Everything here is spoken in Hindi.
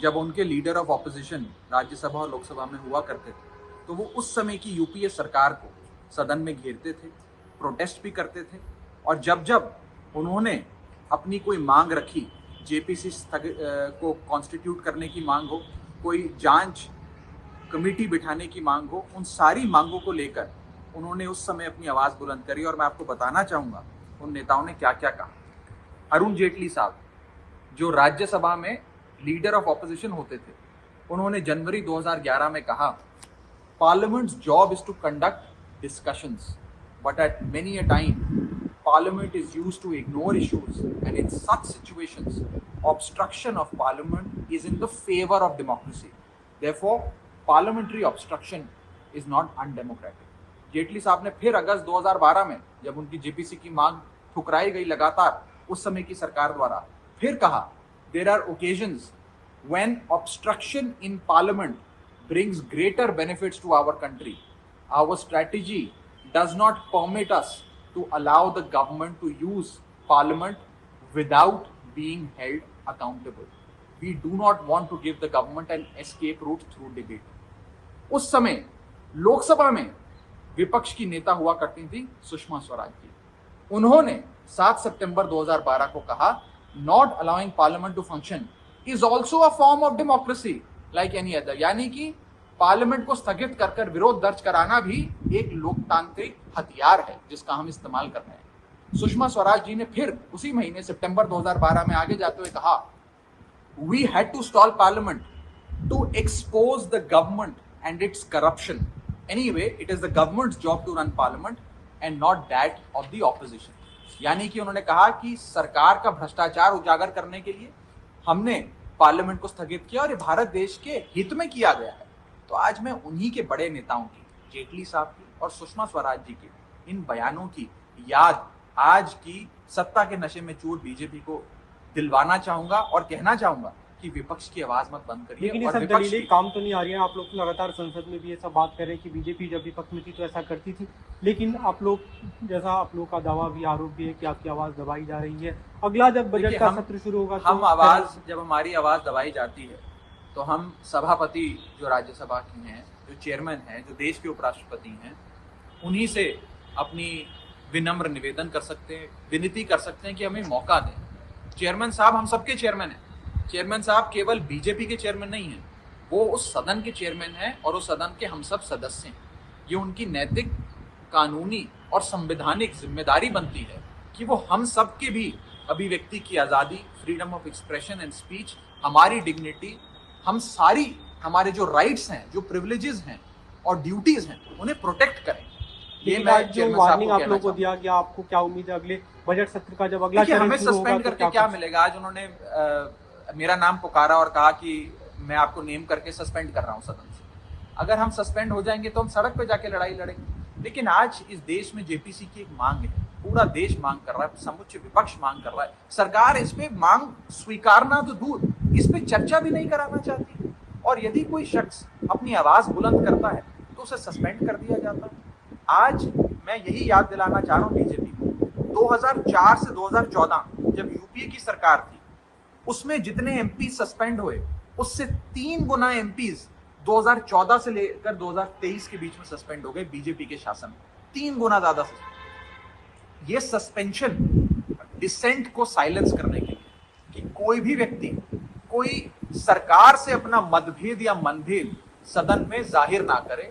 जब उनके लीडर ऑफ ऑपोजिशन राज्यसभा और लोकसभा में हुआ करते थे, तो वो उस समय की यूपीए सरकार को सदन में घेरते थे, प्रोटेस्ट भी करते थे, और जब जब उन्होंने अपनी कोई मांग रखी, जेपीसी को कॉन्स्टिट्यूट करने की मांग हो, कोई जांच कमेटी बिठाने की मांग हो, उन सारी मांगों को लेकर उन्होंने उस समय अपनी आवाज़ बुलंद करी। और मैं आपको बताना चाहूँगा उन नेताओं ने क्या क्या कहा। अरुण जेटली साहब, जो राज्यसभा में लीडर ऑफ ऑपोजिशन होते थे, उन्होंने जनवरी 2011 में कहा, parliament's job is to conduct discussions, but at many a time Parliament is used to ignore issues, and in such situations, obstruction of Parliament is in the favor of democracy. Therefore, parliamentary obstruction is not undemocratic. Jaitley साहब ने फिर अगस्त 2012 में, जब उनकी जेपीसी की मांग ठुकराई गई लगातार उस समय की सरकार द्वारा, फिर कहा, there are occasions when obstruction in Parliament brings greater benefits to our country. Our strategy does not permit us to allow the government to use Parliament without being held accountable. We do not want to give the government an escape route through debate. उस समय लोकसभा में विपक्ष की नेता हुआ करती थी सुषमा स्वराज जी। उन्होंने 7 सितंबर 2012 को कहा, not allowing Parliament to function is also a form of democracy like any other. यानी कि पार्लियामेंट को स्थगित कर कर विरोध दर्ज कराना भी एक लोकतांत्रिक हथियार है जिसका हम इस्तेमाल कर रहे हैं। सुषमा स्वराज जी ने फिर उसी महीने सितंबर 2012 में आगे जाते हुए कहा, we had to stall parliament to expose the government and its corruption. Anyway, it is the government's job to run parliament and not that of the opposition. यानी कि उन्होंने कहा कि सरकार का भ्रष्टाचार उजागर करने के लिए हमने पार्लियामेंट को स्थगित किया और ये भारत देश के हित में किया गया है। तो आज मैं उन्हीं के बड़े नेताओं की, जेटली साहब की और सुषमा स्वराज जी के इन बयानों की याद आज की सत्ता के नशे में चूर बीजेपी को दिलवाना चाहूंगा और कहना चाहूंगा कि विपक्ष की आवाज मत बंद करिए। लेकिन ये सब दलीलें काम तो नहीं आ रही है। आप लोग लगातार संसद में भी ऐसा बात कर रहे हैं कि बीजेपी जब विपक्ष में थी तो ऐसा करती थी, लेकिन आप लोग जैसा आप लोग का दावा भी, आरोप भी है कि आपकी आवाज दबाई जा रही है। अगला जब बजट का सत्र शुरू होगा तो जब हमारी आवाज दबाई जाती है तो हम सभापति जो राज्यसभा की हैं, जो चेयरमैन हैं, जो देश के उपराष्ट्रपति हैं, उन्हीं से अपनी विनम्र निवेदन कर सकते हैं, विनती कर सकते हैं कि हमें मौका दें। चेयरमैन साहब हम सबके चेयरमैन हैं। चेयरमैन साहब केवल बीजेपी के चेयरमैन नहीं हैं, वो उस सदन के चेयरमैन हैं और उस सदन के हम सब सदस्य हैं। ये उनकी नैतिक, कानूनी और संवैधानिक जिम्मेदारी बनती है कि वो हम सब के भी अभिव्यक्ति की आज़ादी, freedom of expression and speech, हमारी डिग्निटी, हम सारी हमारे जो राइट्स हैं, जो प्रिविलेजेस हैं और ड्यूटीज हैं, उन्हें प्रोटेक्ट करें। ये मैं जो वार्निंग आप लोगों को दिया गया, आपको क्या उम्मीद है अगले बजट सत्र का जब अगला हमें सस्पेंड करके क्या मिलेगा? आज उन्होंने मेरा नाम पुकारा और कहा कि मैं आपको नेम करके सस्पेंड कर रहा हूँ सदन से। अगर हम सस्पेंड हो जाएंगे तो हम सड़क पे जाके लड़ाई लड़ेंगे। लेकिन आज इस देश में जेपीसी की एक मांग है, पूरा देश मांग कर रहा है, समुच्चय विपक्ष मांग कर रहा है। सरकार इस पे मांग स्वीकारना तो दूर, इस पे चर्चा भी नहीं कराना चाहती। और यदि कोई शख्स अपनी आवाज बुलंद करता है तो उसे सस्पेंड कर दिया जाता है। आज मैं यही याद दिलाना चाह रहा हूँ बीजेपी को, 2004 से 2014 जब यूपीए की सरकार थी, उसमें जितने एमपी सस्पेंड हुए उससे 3 गुना एमपीज 2014 से लेकर 2023 के बीच में सस्पेंड हो गए बीजेपी के शासन में। 3 गुना ज्यादा। ये सस्पेंशन डिसेंट को साइलेंस करने के लिए, कि कोई भी व्यक्ति कोई सरकार से अपना मतभेद या मनभेद सदन में जाहिर ना करे,